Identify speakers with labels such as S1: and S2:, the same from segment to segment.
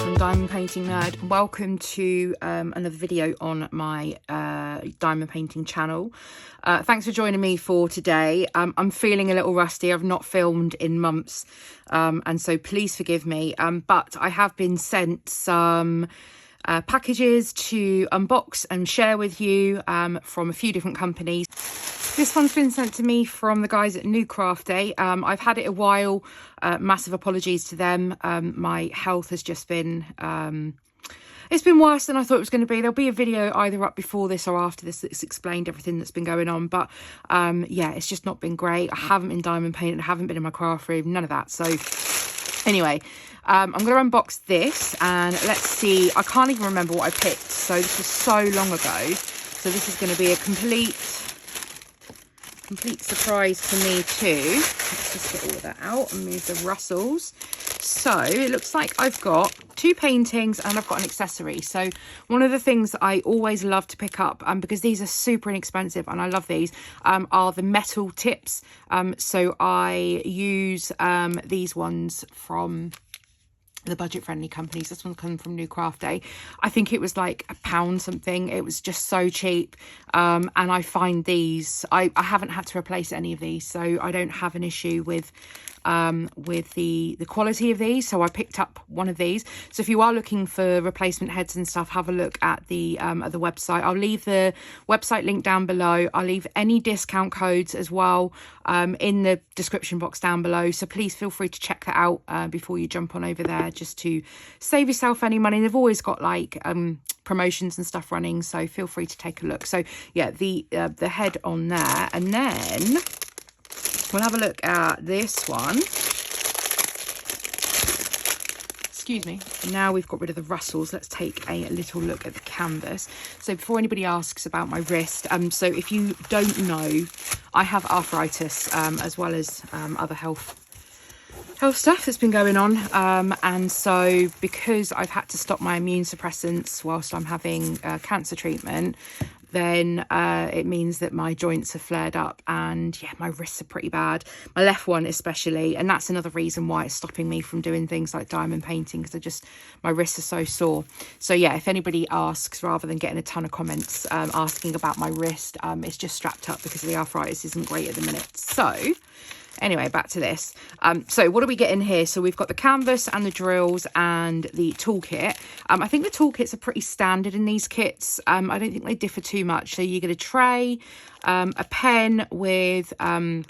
S1: from Diamond Painting Nerd. Welcome to another video on my diamond painting channel. Thanks for joining me for today. I'm feeling a little rusty. I've not filmed in months, and so please forgive me. But I have been sent some packages to unbox and share with you from a few different companies. This one's been sent to me from the guys at New Craft Day. I've had it a while. Massive apologies to them. My health has just been it's been worse than I thought it was going to be. There'll be a video either up before this or after this that's explained everything that's been going on, but yeah, it's just not been great. I haven't been diamond painting, I haven't been in my craft room, none of that. So anyway, I'm going to unbox this and let's see. I can't even remember what I picked, so this was so long ago. So this is going to be a complete surprise for me too. Let's just get all of that out and move the Russells. So it looks like I've got two paintings and I've got an accessory. So one of the things that I always love to pick up, because these are super inexpensive and I love these, are the metal tips. So I use these ones from the budget friendly companies. This one comes from New Craft Day. I think it was like £1 something. It was just so cheap, and I find these, I haven't had to replace any of these, so I don't have an issue with the quality of these. So I picked up one of these. So if you are looking for replacement heads and stuff, have a look at the website. I'll leave the website link down below. I'll leave any discount codes as well in the description box down below, so please feel free to check that out before you jump on over there, just to save yourself any money. They've always got like promotions and stuff running, so feel free to take a look. So yeah, the head on there, and then we'll have a look at this one. Excuse me. Now we've got rid of the Russells, let's take a little look at the canvas. So before anybody asks about my wrist, so if you don't know, I have arthritis as well as other health stuff that's been going on, and so because I've had to stop my immune suppressants whilst I'm having cancer treatment, then it means that my joints have flared up, and yeah, my wrists are pretty bad, my left one especially, and that's another reason why it's stopping me from doing things like diamond painting, because my wrists are so sore. So yeah, if anybody asks, rather than getting a ton of comments asking about my wrist, it's just strapped up because the arthritis isn't great at the minute. So anyway, back to this. So what do we get in here? So we've got the canvas and the drills and the toolkit. I think the toolkits are pretty standard in these kits. I don't think they differ too much. So you get a tray, a pen with a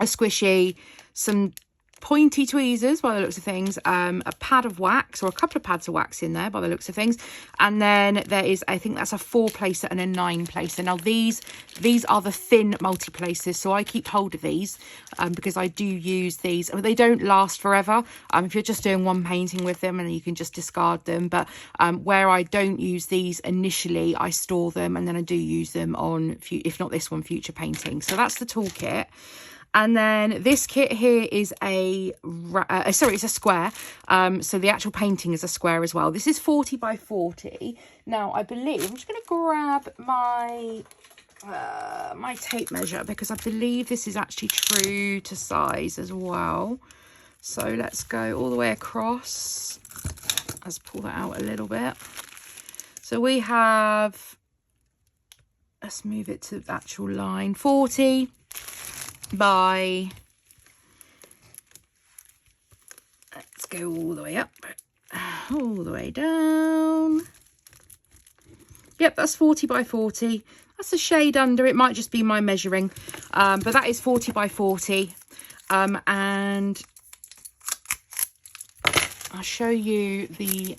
S1: squishy, some pointy tweezers by the looks of things, a pad of wax, or a couple of pads of wax in there by the looks of things, and then there is, I think that's a 4-placer and a 9-placer. Now these are the thin multi-placers, so I keep hold of these because I do use these. They don't last forever if you're just doing one painting with them, and you can just discard them, but where I don't use these initially, I store them, and then I do use them on, if not this one, future paintings. So that's the toolkit. And then this kit here is it's a square. So the actual painting is a square as well. This is 40 by 40. Now, I believe, I'm just going to grab my my tape measure, because I believe this is actually true to size as well. So let's go all the way across. Let's pull that out a little bit. So we have, let's move it to the actual line, 40 by, let's go all the way up, all the way down. Yep, that's 40 by 40. That's a shade under. It might just be my measuring, but that is 40 by 40. And I'll show you the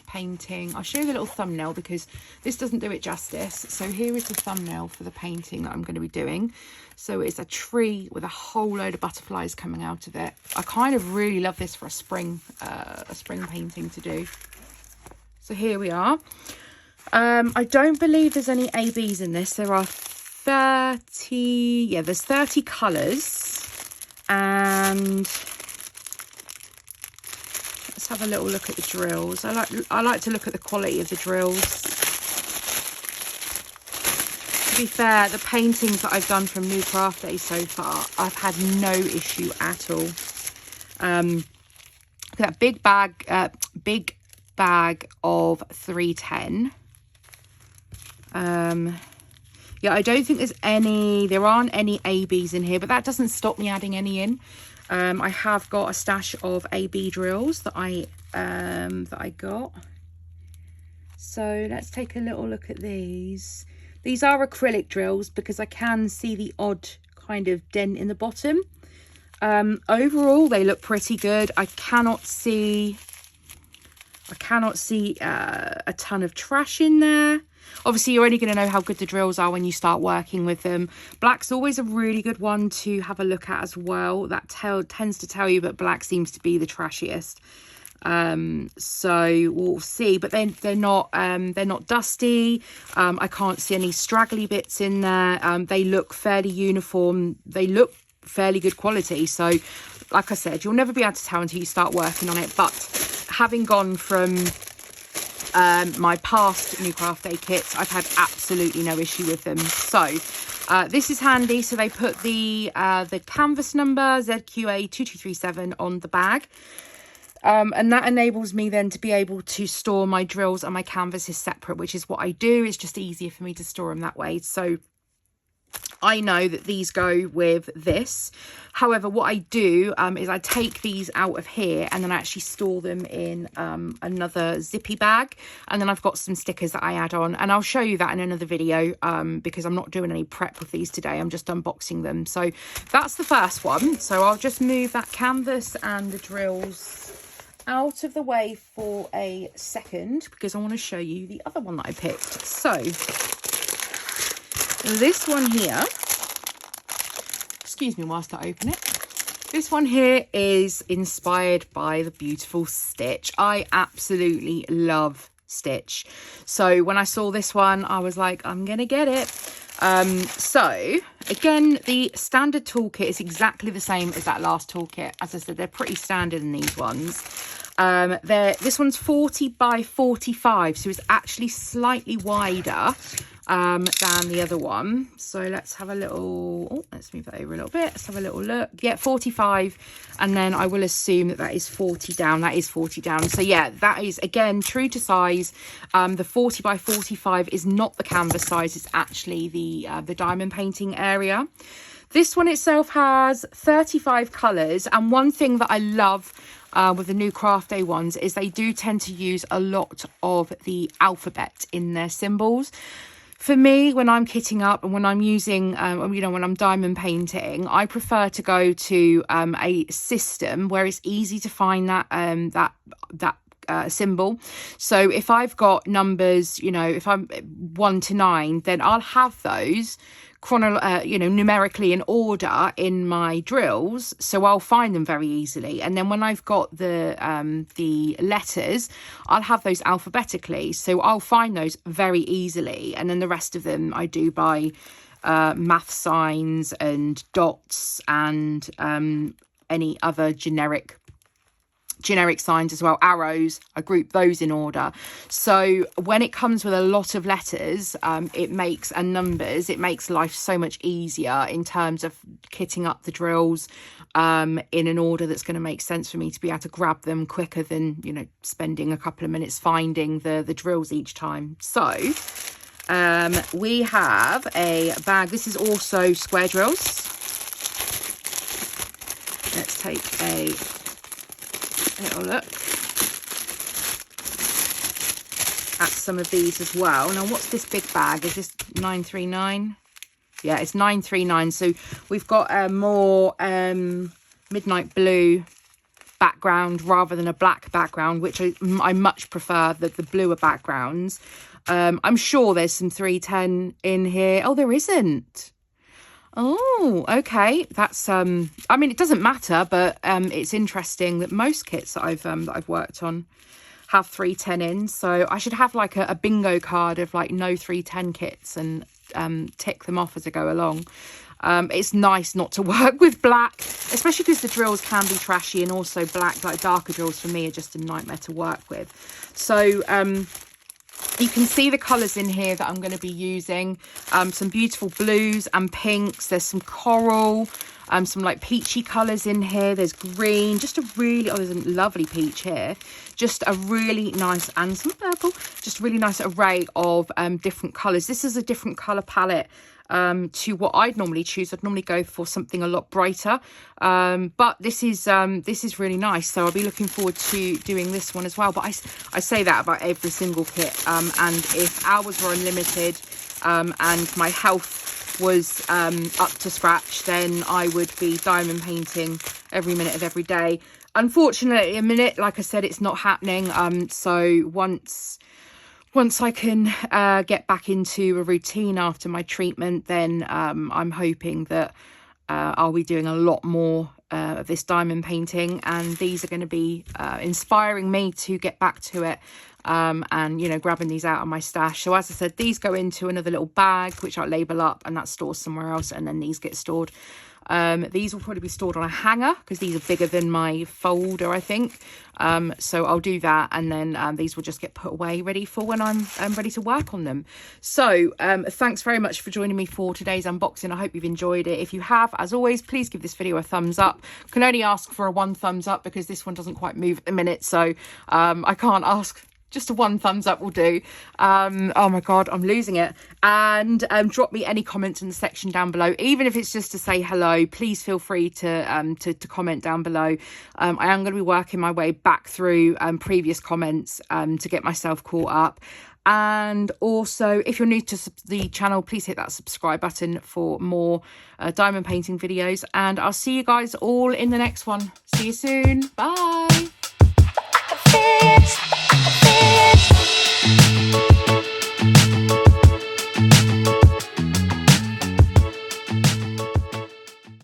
S1: painting. I'll show you the little thumbnail, because this doesn't do it justice. So here is the thumbnail for the painting that I'm going to be doing. So it's a tree with a whole load of butterflies coming out of it. I kind of really love this for a spring painting to do. So here we are. I don't believe there's any ABs in this. There are 30, yeah, there's 30 colours, and let's have a little look at the drills. I like to look at the quality of the drills. To be fair, the paintings that I've done from New Craft Day so far, I've had no issue at all. That big bag, big bag of 310. Yeah, I don't think there aren't any ABs in here, but that doesn't stop me adding any in. I have got a stash of AB drills that I got. So let's take a little look at these. These are acrylic drills because I can see the odd kind of dent in the bottom. Overall, they look pretty good. I cannot see a ton of trash in there. Obviously, you're only going to know how good the drills are when you start working with them. Black's always a really good one to have a look at as well. That tends to tell you that black seems to be the trashiest. So we'll see, but they're not dusty. I can't see any straggly bits in there. They look fairly uniform. They look fairly good quality. So like I said, you'll never be able to tell until you start working on it. But having gone from my past New Craft Day kits, I've had absolutely no issue with them. So this is handy. So they put the canvas number ZQA2237 on the bag. And that enables me then to be able to store my drills and my canvases separate, which is what I do. It's just easier for me to store them that way. So I know that these go with this. However, what I do is I take these out of here and then I actually store them in another zippy bag. And then I've got some stickers that I add on, and I'll show you that in another video because I'm not doing any prep with these today. I'm just unboxing them. So that's the first one. So I'll just move that canvas and the drills out of the way for a second because I want to show you the other one that I picked. So this one here, excuse me whilst I open it. This one here is inspired by the beautiful Stitch. I absolutely love Stitch. So when I saw this one, I was like, I'm going to get it. So again, the standard toolkit is exactly the same as that last toolkit. As I said, they're pretty standard in these ones. This one's 40 by 45, so it's actually slightly wider than the other one. So let's have a little, let's move that over a little bit. Let's have a little look. Yeah, 45, and then I will assume that is 40 down. That is 40 down. So yeah, that is again true to size. The 40 by 45 is not the canvas size. It's actually the diamond painting area. This one itself has 35 colours, and one thing that I love with the New Craft Day ones is they do tend to use a lot of the alphabet in their symbols. For me, when I'm kitting up and when I'm using, when I'm diamond painting, I prefer to go to a system where it's easy to find that symbol. So if I've got numbers, if I'm 1 to 9, then I'll have those numerically in order in my drills, so I'll find them very easily. And then when I've got the letters, I'll have those alphabetically, so I'll find those very easily. And then the rest of them I do by math signs and dots and any other generic signs as well, arrows. I group those in order. So when it comes with a lot of letters and numbers, it makes life so much easier in terms of kitting up the drills in an order that's going to make sense for me to be able to grab them quicker than spending a couple of minutes finding the drills each time. So we have a bag. This is also square drills. Let's take a little look at some of these as well. Now, what's this big bag? Is this 939? Yeah, it's 939. So we've got a more midnight blue background rather than a black background, which I much prefer the bluer backgrounds. I'm sure there's some 310 in here. Oh, there isn't. Oh, okay. That's I mean, it doesn't matter, but it's interesting that most kits that I've worked on have 310 in. So I should have like a bingo card of like no 310 kits and tick them off as I go along. It's nice not to work with black, especially because the drills can be trashy, and also black, like darker drills for me, are just a nightmare to work with. So you can see the colours in here that I'm going to be using. Some beautiful blues and pinks. There's some coral. some like peachy colours in here. There's green, just a really, oh, there's a lovely peach here. Just a really nice, and some purple, just a really nice array of different colours. This is a different colour palette to what I'd normally choose. I'd normally go for something a lot brighter, but this is really nice, so I'll be looking forward to doing this one as well. But I say that about every single kit, and if hours were unlimited and my health was up to scratch, then I would be diamond painting every minute of every day. Unfortunately, at the minute, like I said, it's not happening. So once I can get back into a routine after my treatment, then I'm hoping that I'll be doing a lot more of this diamond painting, and these are going to be inspiring me to get back to it, and, you know, grabbing these out of my stash. So as I said, these go into another little bag, which I'll label up, and that's stored somewhere else, and then these get stored. These will probably be stored on a hanger because these are bigger than my folder, I think. So I'll do that, and then these will just get put away ready for when I'm ready to work on them. So thanks very much for joining me for today's unboxing. I hope you've enjoyed it. If you have, as always, please give this video a thumbs up. I can only ask for a 1 thumbs up because this one doesn't quite move at the minute, so I can't ask. Just a 1 thumbs up will do. Oh my god, I'm losing it. And drop me any comments in the section down below, even if it's just to say hello. Please feel free to comment down below. I am going to be working my way back through previous comments to get myself caught up. And also, if you're new to the channel, please hit that subscribe button for more diamond painting videos, and I'll see you guys all in the next one. See you soon. Bye.